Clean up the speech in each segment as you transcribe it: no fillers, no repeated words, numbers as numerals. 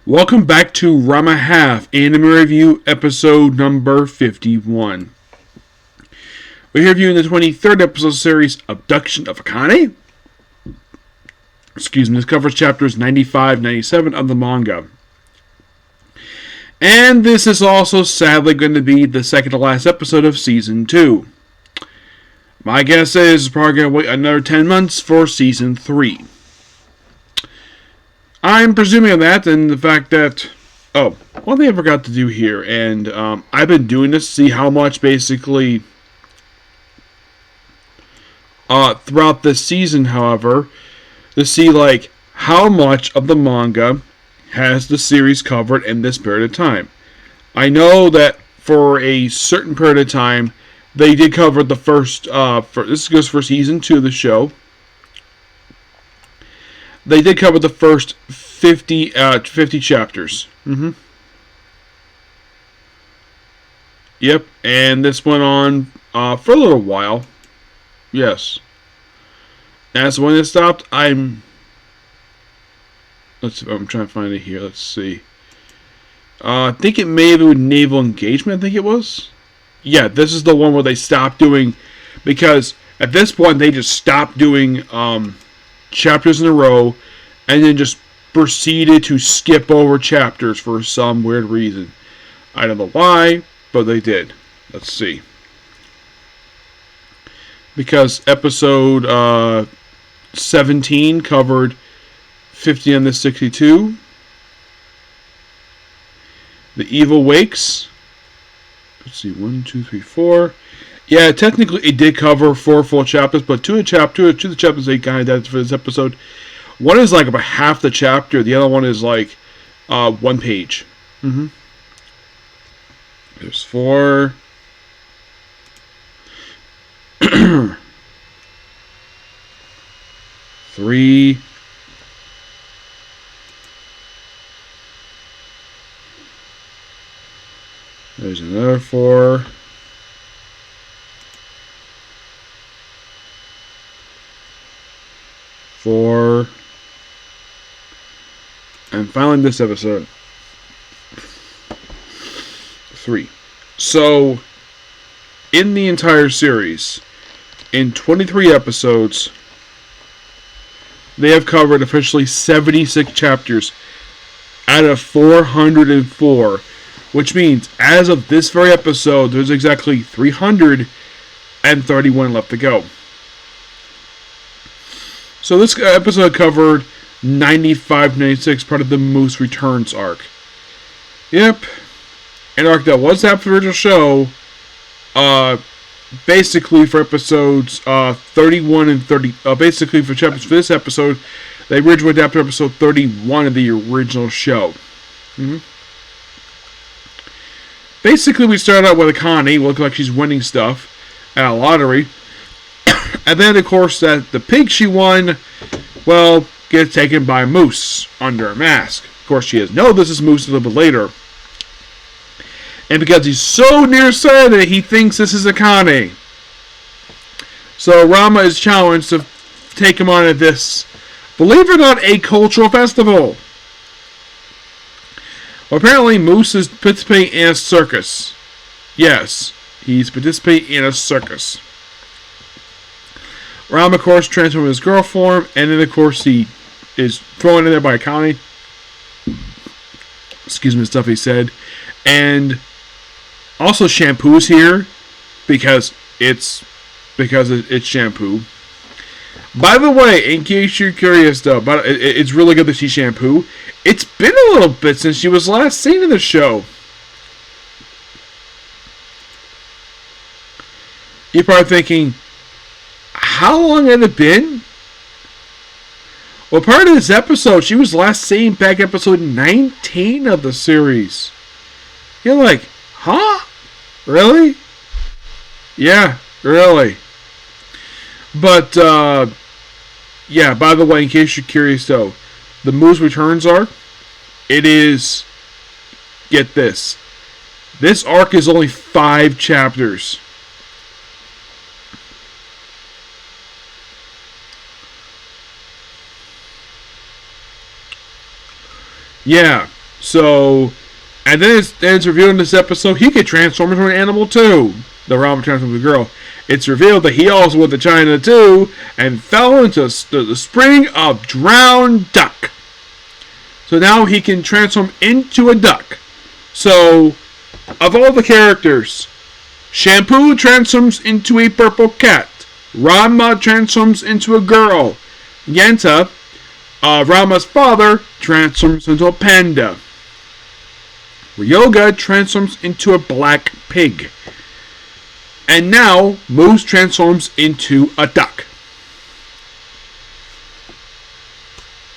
Welcome back to Ranma Half Anime Review episode number 51. We're reviewing the 23rd episode series, Abduction of Akane. This covers chapters 95-97 of the manga. And this is also sadly going to be the second to last episode of Season 2. My guess is we're probably going to wait another 10 months for Season 3. I'm presuming that and the fact that... Oh, one thing I forgot to do here, and I've been doing this to see how much basically... throughout this season, however, to see like how much of the manga has the series covered in this period of time. I know that for a certain period of time, they did cover the first... this goes for Season 2 of the show. They did cover the first 50 chapters. Yep, and this went on for a little while. Yes. That's when it stopped. I'm trying to find it here. Let's see. I think it may have been with Naval Engagement, I think it was. Yeah, this is the one where they stopped doing... Because at this point, they just stopped doing... chapters in a row, and then just proceeded to skip over chapters for some weird reason. I don't know why, but they did. Let's see. Because episode 17 covered 50 on the 62. The Evil Wakes. Let's see, 1, 2, 3, 4. Yeah, technically it did cover 4 full chapters, but two of the chapters they kind of did for this episode. One is like about half the chapter, the other one is like 1 page. There's 4. 3. There's another 4. 4. And finally this episode. 3. So, in the entire series, in 23 episodes, they have covered officially 76 chapters out of 404, which means as of this very episode, there's exactly 331 left to go. So this episode covered 95-96, part of the Moose Returns arc. Yep. An arc that was after the original show, basically for episodes 31 and 30, basically for chapters for this episode, they originally went after episode 31 of the original show. Basically, we start out with Akane, looking like she's winning stuff at a lottery. And then, of course, that the pig she won, well, gets taken by Moose under a mask. Of course, she has no this is Moose a little bit later. And because he's so nearsighted, he thinks this is Akane. So Ranma is challenged to take him on at this, believe it or not, a cultural festival. Well, apparently Moose is participating in a circus. Yes, he's participating in a circus. Ranma, of course, transforms his girl form, and then, of course, he is thrown in there by Akane. Excuse me, the stuff he said. And also Shampoo's here, because it's Shampoo. By the way, in case you're curious, though, but it's really good to see Shampoo. It's been a little bit since she was last seen in the show. You're probably thinking, how long had it been? Well, part of this episode, she was last seen back episode 19 of the series. You're like, huh? Really? Yeah, really. But, yeah, by the way, in case you're curious, though, the Moose Returns arc, it is, get this arc is only 5 chapters. Yeah, So, and then it's revealed in this episode he could transform into an animal too. The Ranma transformed into a girl. It's revealed that he also went to China too and fell into the spring of drowned duck. So now he can transform into a duck. So, of all the characters, Shampoo transforms into a purple cat. Ranma transforms into a girl. Yenta, Ranma's father, transforms into a panda. Ryoga transforms into a black pig. And now, Moose transforms into a duck.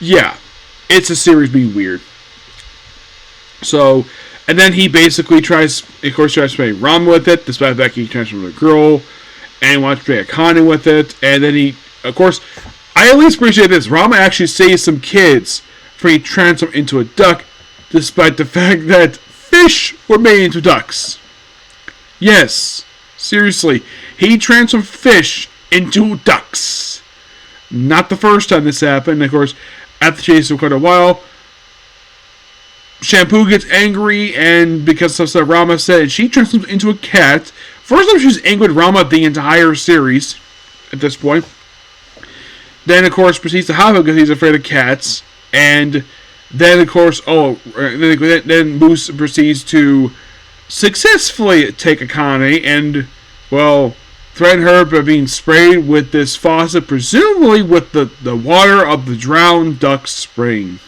Yeah, it's a series being weird. So, and then he basically tries to play Ranma with it, despite the fact he transforms into a girl, and wants to play Akane with it, and then he, of course, I at least appreciate this. Ranma actually saves some kids for he transformed into a duck, despite the fact that fish were made into ducks. Yes, seriously, he transformed fish into ducks. Not the first time this happened. Of course, after chase for quite a while, Shampoo gets angry, and because of stuff Ranma said, she transforms into a cat. First time she's angry with Ranma the entire series at this point. Then, of course, proceeds to hop because he's afraid of cats. And then, of course, then Moose proceeds to successfully take Akane and, well, threaten her by being sprayed with this faucet, presumably with the water of the drowned duck spring.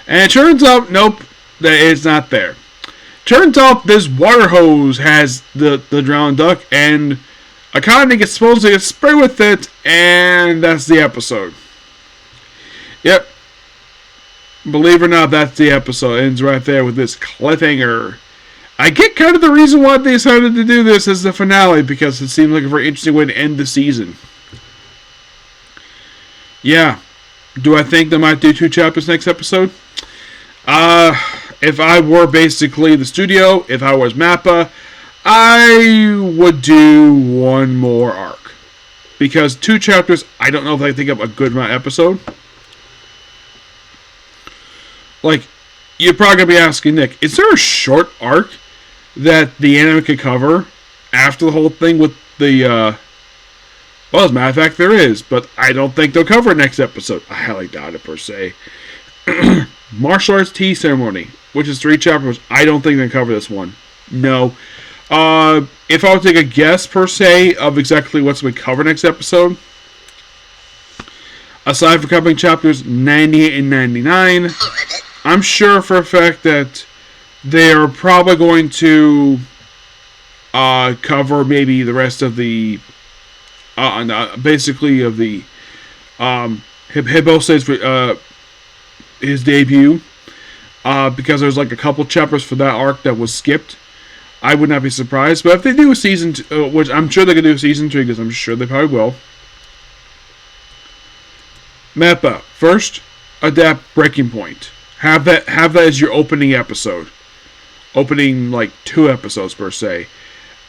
And it turns out, nope, that it's not there. Turns out this water hose has the drowned duck, and Akane gets supposedly to spray with it, and that's the episode. Yep. Believe it or not, that's the episode. It ends right there with this cliffhanger. I get kind of the reason why they decided to do this as the finale, because it seemed like a very interesting way to end the season. Yeah. Do I think they might do 2 chapters next episode? If I were basically the studio, if I was Mappa, I would do 1 more arc. Because 2 chapters, I don't know if I can think of a good amount of episode. Like, you're probably going to be asking Nick, is there a short arc that the anime could cover after the whole thing with the, well, as a matter of fact, there is, but I don't think they'll cover it next episode. I highly doubt it, per se. Martial Arts Tea Ceremony, which is 3 chapters. I don't think they cover this one. No. If I would take a guess, per se, of exactly what's going to be covered next episode, aside from covering chapters 98 and 99, I'm sure for a fact that they are probably going to cover maybe the rest of the basically of the Hibose's his debut, because there's like a couple chapters for that arc that was skipped. I would not be surprised, but if they do a season 2, which I'm sure they could do a season 3, because I'm sure they probably will. Mappa, first, adapt Breaking Point. Have that as your opening episode. Opening, like, 2 episodes, per se.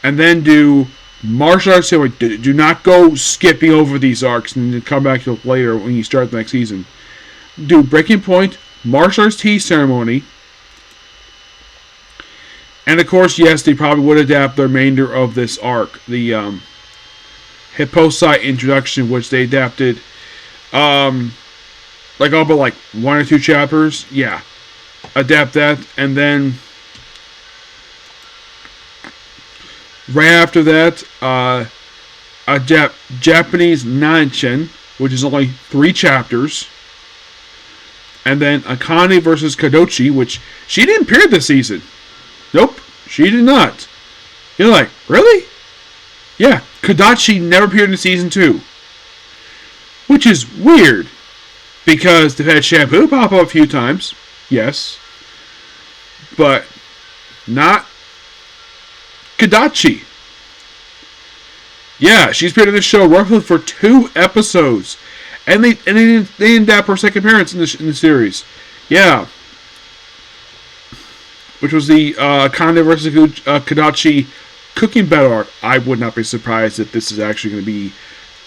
And then do Martial Arts Ceremony. Do not go skipping over these arcs and then come back to it later when you start the next season. Do Breaking Point, Martial Arts Tea Ceremony. And, of course, yes, they probably would adapt the remainder of this arc. The Hippocyte introduction, which they adapted, like all but like 1 or 2 chapters. Yeah. Adapt that. And then right after that, adapt Japanese Nanshin, which is only 3 chapters. And then Akane versus Kadochi, which she didn't appear this season. Nope, she did not. You're like, really? Yeah, Kadochi never appeared in season 2. Which is weird. Because they've had Shampoo pop up a few times. Yes. But not Kadochi. Yeah, she's appeared in the show roughly for 2 episodes. And they didn't adapt her second appearance in the series. Yeah. Which was the Akane versus Kadochi cooking battle arc. I would not be surprised if this is actually going to be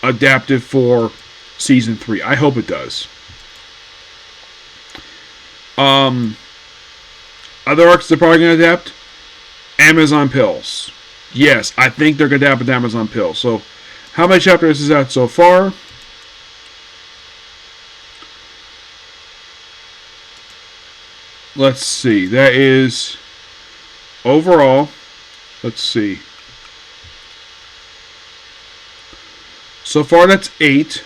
adapted for season 3. I hope it does. Other arcs they're probably going to adapt. Amazon Pills. Yes, I think they're going to adapt with Amazon Pills. So, how many chapters is that so far? Let's see. That is overall. Let's see. So far, that's 8.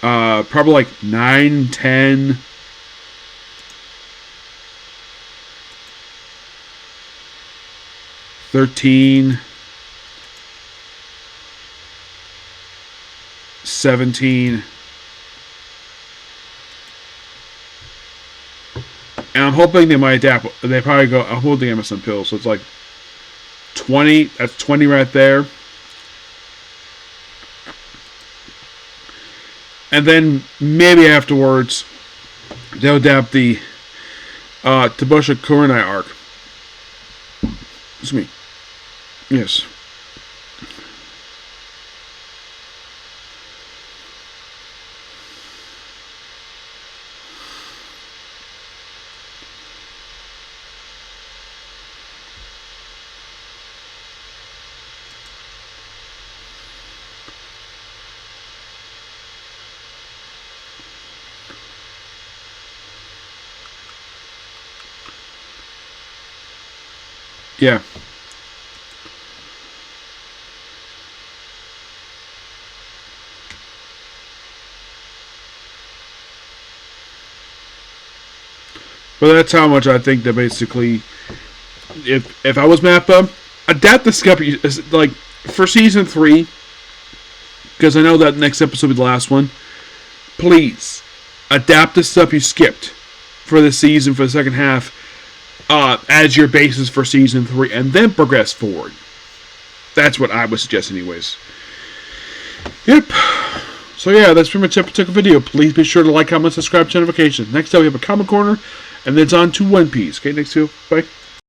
Probably like 9, 10. 13. 17. And I'm hoping they might adapt. They probably go, I'm holding Amazon Pills. So it's like 20. That's 20 right there. And then maybe afterwards, they'll adapt the Tabusha Kurenai arc. Excuse me. Yes. Yeah. But that's how much I think that basically, if I was Mappa, adapt the skip like for season 3, because I know that next episode will be the last one. Please adapt the stuff you skipped for the season for the second half as your basis for season 3, and then progress forward. That's what I would suggest, anyways. Yep. So yeah, that's pretty much it for the video. Please be sure to like, comment, subscribe, turn notifications. Next up, we have a Comic Corner, and then it's on to One Piece. Okay, next video. Bye.